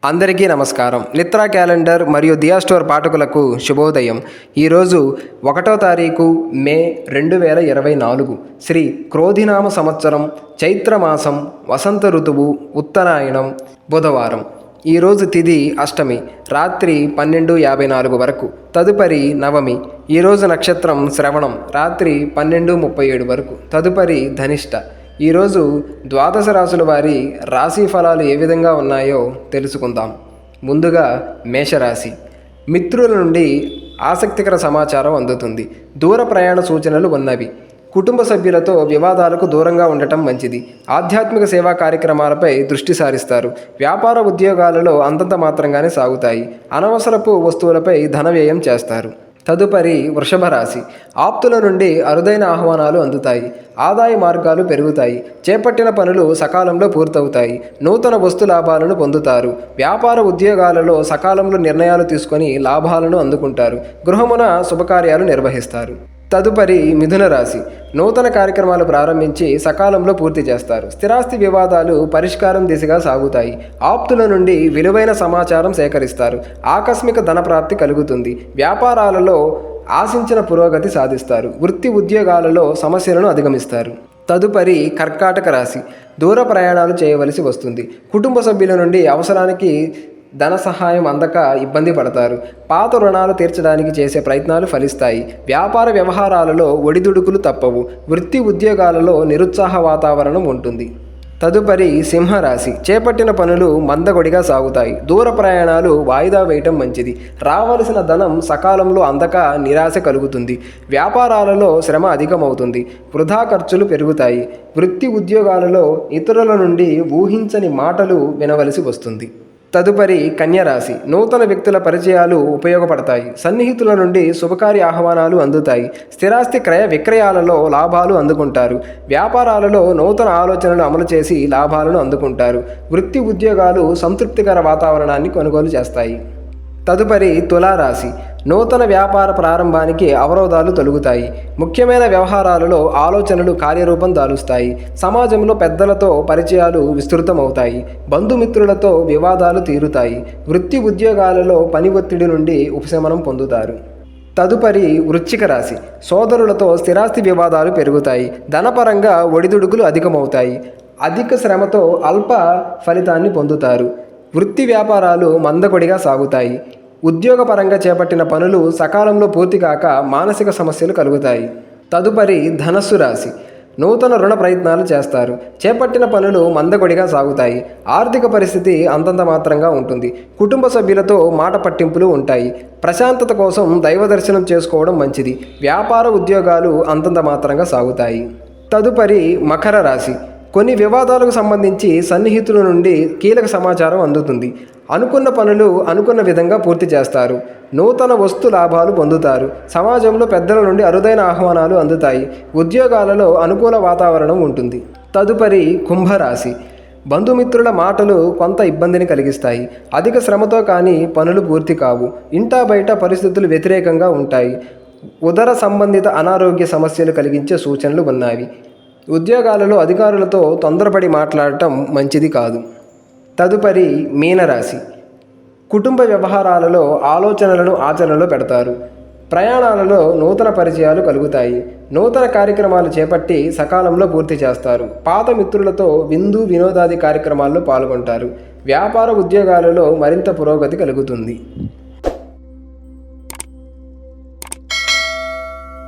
అందరికీ నమస్కారం. నిత్రా క్యాలెండర్ మరియు దియా స్టోర్ పాఠకులకు శుభోదయం. ఈరోజు 1వ తారీఖు మే 2024 శ్రీ క్రోధినామ సంవత్సరం చైత్రమాసం వసంత ఋతువు ఉత్తరాయణం బుధవారం. ఈరోజు తిథి అష్టమి రాత్రి 12:54 వరకు, తదుపరి నవమి. ఈరోజు నక్షత్రం శ్రవణం రాత్రి 12:37 వరకు, తదుపరి ధనిష్ట. ఈరోజు ద్వాదశ రాశుల వారి రాశి ఫలాలు ఏ విధంగా ఉన్నాయో తెలుసుకుందాం. ముందుగా మేషరాశి. మిత్రుల నుండి ఆసక్తికర సమాచారం అందుతుంది. దూర ప్రయాణ సూచనలు ఉన్నవి. కుటుంబ సభ్యులతో వివాదాలకు దూరంగా ఉండటం మంచిది. ఆధ్యాత్మిక సేవా కార్యక్రమాలపై దృష్టి సారిస్తారు. వ్యాపార ఉద్యోగాలలో అంతంత మాత్రంగానే సాగుతాయి. అనవసరపు వస్తువులపై ధన వ్యయం చేస్తారు. తదుపరి వృషభ రాశి. ఆప్తుల నుండి అరుదైన ఆహ్వానాలు అందుతాయి. ఆదాయ మార్గాలు పెరుగుతాయి. చేపట్టిన పనులు సకాలంలో పూర్తవుతాయి. నూతన వస్తు లాభాలను పొందుతారు. వ్యాపార ఉద్యోగాలలో సకాలంలో నిర్ణయాలు తీసుకొని లాభాలను అందుకుంటారు. గృహమున శుభకార్యాలు నిర్వహిస్తారు. తదుపరి మిథున రాశి. నూతన కార్యక్రమాలు ప్రారంభించి సకాలంలో పూర్తి చేస్తారు. స్థిరాస్తి వివాదాలు పరిష్కారం దిశగా సాగుతాయి. ఆప్తుల నుండి విలువైన సమాచారం సేకరిస్తారు. ఆకస్మిక ధనప్రాప్తి కలుగుతుంది. వ్యాపారాలలో ఆశించిన పురోగతి సాధిస్తారు. వృత్తి ఉద్యోగాలలో సమస్యలను అధిగమిస్తారు. తదుపరి కర్కాటక రాశి. దూర ప్రయాణాలు చేయవలసి వస్తుంది. కుటుంబ సభ్యుల నుండి అవసరానికి ధన సహాయం అందక ఇబ్బంది పడతారు. పాత రుణాలు తీర్చడానికి చేసే ప్రయత్నాలు ఫలిస్తాయి. వ్యాపార వ్యవహారాలలో ఒడిదుడుకులు తప్పవు. వృత్తి ఉద్యోగాలలో నిరుత్సాహ వాతావరణం ఉంటుంది. తదుపరి సింహరాశి. చేపట్టిన పనులు మందకొడిగా సాగుతాయి. దూర ప్రయాణాలు వాయిదా వేయటం మంచిది. రావలసిన ధనం సకాలంలో అందక నిరాశ కలుగుతుంది. వ్యాపారాలలో శ్రమ అధికమవుతుంది. వృధా ఖర్చులు పెరుగుతాయి. వృత్తి ఉద్యోగాలలో ఇతరుల నుండి ఊహించని మాటలు వినవలసి వస్తుంది. తదుపరి కన్యరాశి. నూతన వ్యక్తుల పరిచయాలు ఉపయోగపడతాయి. సన్నిహితుల నుండి శుభకార్య ఆహ్వానాలు అందుతాయి. స్థిరాస్తి క్రయ విక్రయాలలో లాభాలు అందుకుంటారు. వ్యాపారాలలో నూతన ఆలోచనలు అమలు చేసి లాభాలను అందుకుంటారు. వృత్తి ఉద్యోగాలు సంతృప్తికర వాతావరణాన్ని కొనుగోలు చేస్తాయి. తదుపరి తులారాశి. నూతన వ్యాపార ప్రారంభానికి అవరోధాలు తొలగుతాయి. ముఖ్యమైన వ్యవహారాలలో ఆలోచనలు కార్యరూపం దాలుస్తాయి. సమాజంలో పెద్దలతో పరిచయాలు విస్తృతమవుతాయి. బంధుమిత్రులతో వివాదాలు తీరుతాయి. వృత్తి ఉద్యోగాలలో పని ఒత్తిడి నుండి ఉపశమనం పొందుతారు. తదుపరి వృశ్చిక రాశి. సోదరులతో స్థిరాస్తి వివాదాలు పెరుగుతాయి. ధనపరంగా ఒడిదుడుకులు అధికమవుతాయి. అధిక శ్రమతో అల్ప ఫలితాన్ని పొందుతారు. వృత్తి వ్యాపారాలు మందకొడిగా సాగుతాయి. ఉద్యోగపరంగా చేపట్టిన పనులు సకాలంలో పూర్తి కాక మానసిక సమస్యలు కలుగుతాయి. తదుపరి ధనస్సు రాశి. నూతన రుణ ప్రయత్నాలు చేస్తారు. చేపట్టిన పనులు మందకొడిగా సాగుతాయి. ఆర్థిక పరిస్థితి అంతంత మాత్రంగా ఉంటుంది. కుటుంబ సభ్యులతో మాట పట్టింపులు ఉంటాయి. ప్రశాంతత కోసం దైవ దర్శనం చేసుకోవడం మంచిది. వ్యాపార ఉద్యోగాలు అంతంత మాత్రంగా సాగుతాయి. తదుపరి మకర రాశి. కొన్ని వివాదాలకు సంబంధించి సన్నిహితుల నుండి కీలక సమాచారం అందుతుంది. అనుకున్న పనులు అనుకున్న విధంగా పూర్తి చేస్తారు. నూతన వస్తు లాభాలు పొందుతారు. సమాజంలో పెద్దల నుండి అరుదైన ఆహ్వానాలు అందుతాయి. ఉద్యోగాలలో అనుకూల వాతావరణం ఉంటుంది. తదుపరి కుంభరాశి. బంధుమిత్రుల మాటలు కొంత ఇబ్బందిని కలిగిస్తాయి. అధిక శ్రమతో కానీ పనులు పూర్తి కావు. ఇంటా బయట పరిస్థితులు వ్యతిరేకంగా ఉంటాయి. ఉదర సంబంధిత అనారోగ్య సమస్యలు కలిగించే సూచనలు ఉన్నాయి. ఉద్యోగాలలో అధికారులతో తొందరపడి మాట్లాడటం మంచిది కాదు. తదుపరి మీనరాశి. కుటుంబ వ్యవహారాలలో ఆలోచనలను ఆచరణలో పెడతారు. ప్రయాణాలలో నూతన పరిచయాలు కలుగుతాయి. నూతన కార్యక్రమాలు చేపట్టి సకాలంలో పూర్తి చేస్తారు. పాత మిత్రులతో విందు వినోదాది కార్యక్రమాల్లో పాల్గొంటారు. వ్యాపార ఉద్యోగాలలో మరింత పురోగతి కలుగుతుంది.